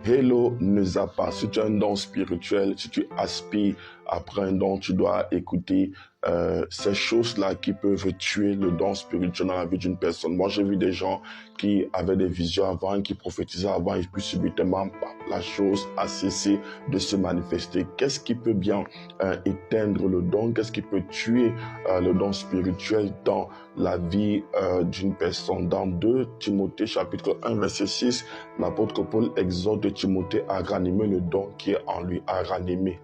Hello ne zappe pas. Si tu as un don spirituel, si tu aspires après un don, tu dois écouter ces choses-là qui peuvent tuer le don spirituel dans la vie d'une personne. Moi, j'ai vu des gens qui avaient des visions avant, qui prophétisaient avant, et puis subitement, la chose a cessé de se manifester. Qu'est-ce qui peut bien éteindre le don? Qu'est-ce qui peut tuer le don spirituel dans la vie d'une personne? Dans 2 Timothée chapitre 1 verset 6, l'apôtre Paul exhorte Timothée à ranimer le don qui est en lui, à ranimer.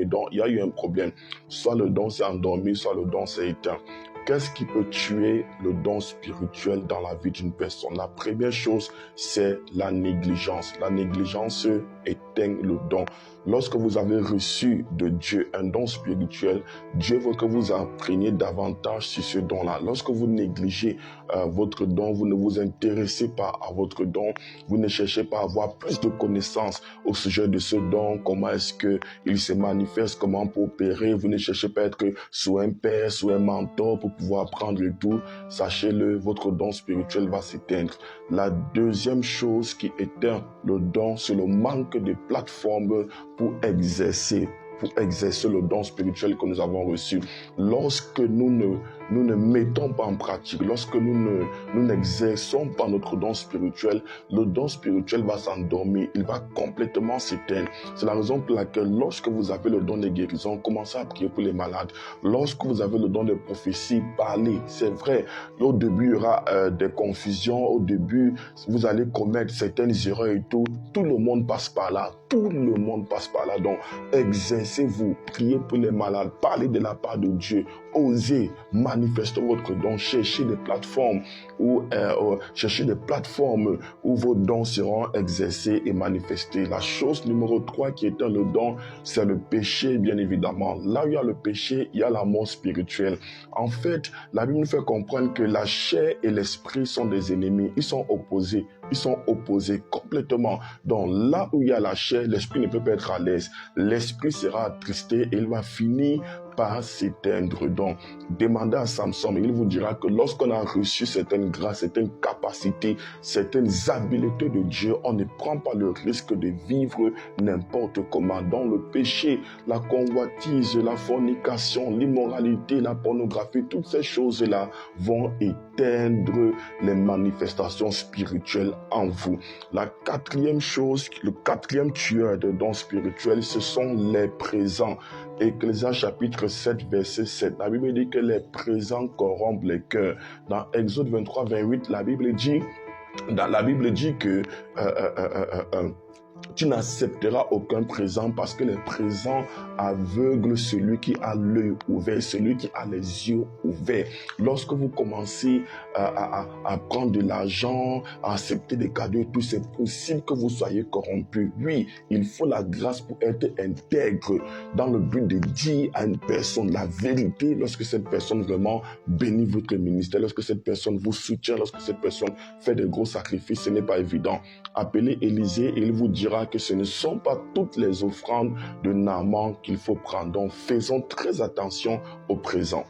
Donc, il y a eu un problème. Soit le don s'est endormi, soit le don s'est éteint. Qu'est-ce qui peut tuer le don spirituel dans la vie d'une personne? La première chose, c'est la négligence. La négligence éteint le don. Lorsque vous avez reçu de Dieu un don spirituel, Dieu veut que vous appreniez davantage sur ce don-là. Lorsque vous négligez votre don, vous ne vous intéressez pas à votre don, vous ne cherchez pas à avoir plus de connaissances au sujet de ce don, comment est-ce qu'il se manifeste, comment pour opérer, vous ne cherchez pas à être sous un père, sous un mentor pour pouvoir apprendre le tout. Sachez-le, votre don spirituel va s'éteindre. La deuxième chose qui éteint le don, c'est le manque de plateforme pour exercer le don spirituel que nous avons reçu. Lorsque nous ne mettons pas en pratique, lorsque nous n'exerçons pas notre don spirituel, le don spirituel va s'endormir, il va complètement s'éteindre. C'est la raison pour laquelle lorsque vous avez le don de guérison, commencez à prier pour les malades. Lorsque vous avez le don de prophétie, parlez. C'est vrai, au début, il y aura des confusions, au début, vous allez commettre certaines erreurs et tout. Tout le monde passe par là. Tout le monde passe par là. Donc, exercez-vous, priez pour les malades, parlez de la part de Dieu, osez manifester votre don, cherchez des plateformes où vos dons seront exercés et manifestés. La chose numéro 3 qui éteint le don, c'est le péché, bien évidemment. Là où il y a le péché, il y a la mort spirituelle. En fait, la Bible nous fait comprendre que la chair et l'esprit sont des ennemis. Ils sont opposés complètement. Donc là où il y a la chair, l'esprit ne peut pas être à l'aise. L'esprit sera attristé et il va finir par s'éteindre. Donc, demandez à Samson, il vous dira que lorsqu'on a reçu certaines grâces, certaines capacités, certaines habiletés de Dieu, on ne prend pas le risque de vivre n'importe comment. Dans le péché, la convoitise, la fornication, l'immoralité, la pornographie, toutes ces choses-là vont éteindre les manifestations spirituelles en vous. La quatrième chose, le quatrième tueur de dons spirituels, ce sont les présents. Ecclésiaste chapitre 7, verset 7. La Bible dit que les présents corrompent les cœurs. Dans Exode 23, 28, la Bible dit que tu n'accepteras aucun présent parce que les présents aveuglent celui qui a l'œil ouvert, celui qui a les yeux ouverts. Lorsque vous commencez à prendre de l'argent, à accepter des cadeaux et tout, c'est possible que vous soyez corrompu. Oui, il faut la grâce pour être intègre dans le but de dire à une personne la vérité lorsque cette personne vraiment bénit votre ministère, lorsque cette personne vous soutient, lorsque cette personne fait de gros sacrifices. Ce n'est pas évident. Appelez Élisée et il vous dira que ce ne sont pas toutes les offrandes de Naaman qu'il faut prendre. Donc, faisons très attention au présent.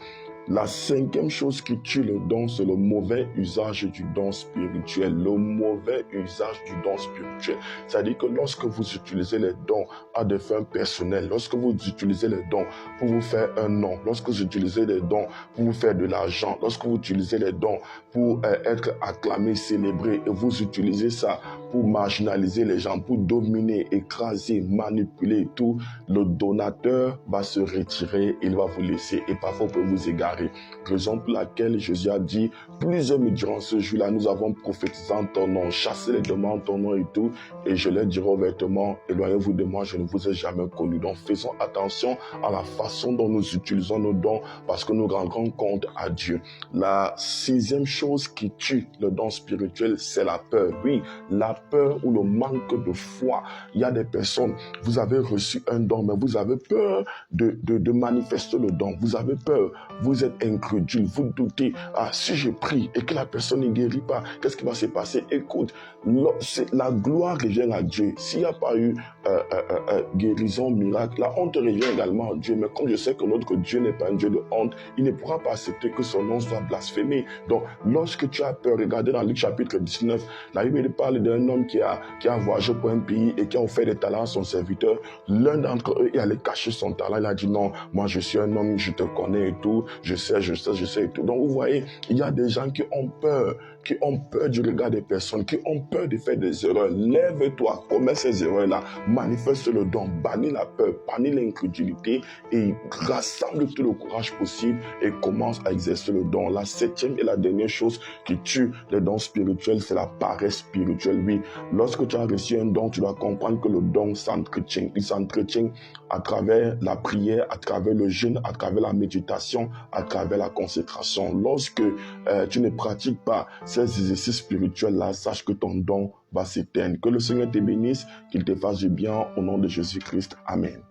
La cinquième chose qui tue le don, c'est le mauvais usage du don spirituel. Le mauvais usage du don spirituel. C'est-à-dire que lorsque vous utilisez les dons à des fins personnelles, lorsque vous utilisez les dons pour vous faire un nom, lorsque vous utilisez les dons pour vous faire de l'argent, lorsque vous utilisez les dons pour être acclamé, célébré, et vous utilisez ça pour marginaliser les gens, pour dominer, écraser, manipuler et tout, le donateur va se retirer, il va vous laisser et parfois peut vous égarer. Raison pour laquelle Jésus a dit, plusieurs me diront ce jour-là, nous avons prophétisé en ton nom, chassé les démons en ton nom et tout, et je leur dirai ouvertement, éloignez-vous de moi, je ne vous ai jamais connu. Donc faisons attention à la façon dont nous utilisons nos dons, parce que nous rendrons compte à Dieu. La sixième chose qui tue le don spirituel, c'est la peur. Oui, la peur ou le manque de foi. Il y a des personnes, vous avez reçu un don, mais vous avez peur de manifester le don. Vous avez peur. Vous êtes êtes incrédule, vous doutez, si je prie et que la personne ne guérit pas, qu'est-ce qui va se passer? Écoute, la gloire revient à Dieu. S'il n'y a pas eu guérison, miracle, la honte revient également à Dieu. Mais comme je sais que notre Dieu n'est pas un Dieu de honte, il ne pourra pas accepter que son nom soit blasphémé. Donc, lorsque tu as peur, regardez dans Luc chapitre 19, la Bible parle d'un homme qui a voyagé pour un pays et qui a offert des talents à son serviteur. L'un d'entre eux est allé cacher son talent. Il a dit non, moi je suis un homme, je te connais et tout, je sais et tout. Donc vous voyez, il y a des gens qui ont peur du regard des personnes, qui ont peur de faire des erreurs. Lève-toi, commets ces erreurs-là, manifeste le don, bannis la peur, bannis l'incrédulité et rassemble tout le courage possible et commence à exercer le don. La septième et la dernière chose qui tue les dons spirituels, c'est la paresse spirituelle. Oui, lorsque tu as reçu un don, tu dois comprendre que le don s'entretient. Il s'entretient à travers la prière, à travers le jeûne, à travers la méditation, à travers la consécration. Lorsque tu ne pratiques pas ces exercices spirituels-là, sache que ton don va s'éteindre. Que le Seigneur te bénisse, qu'il te fasse du bien au nom de Jésus-Christ. Amen.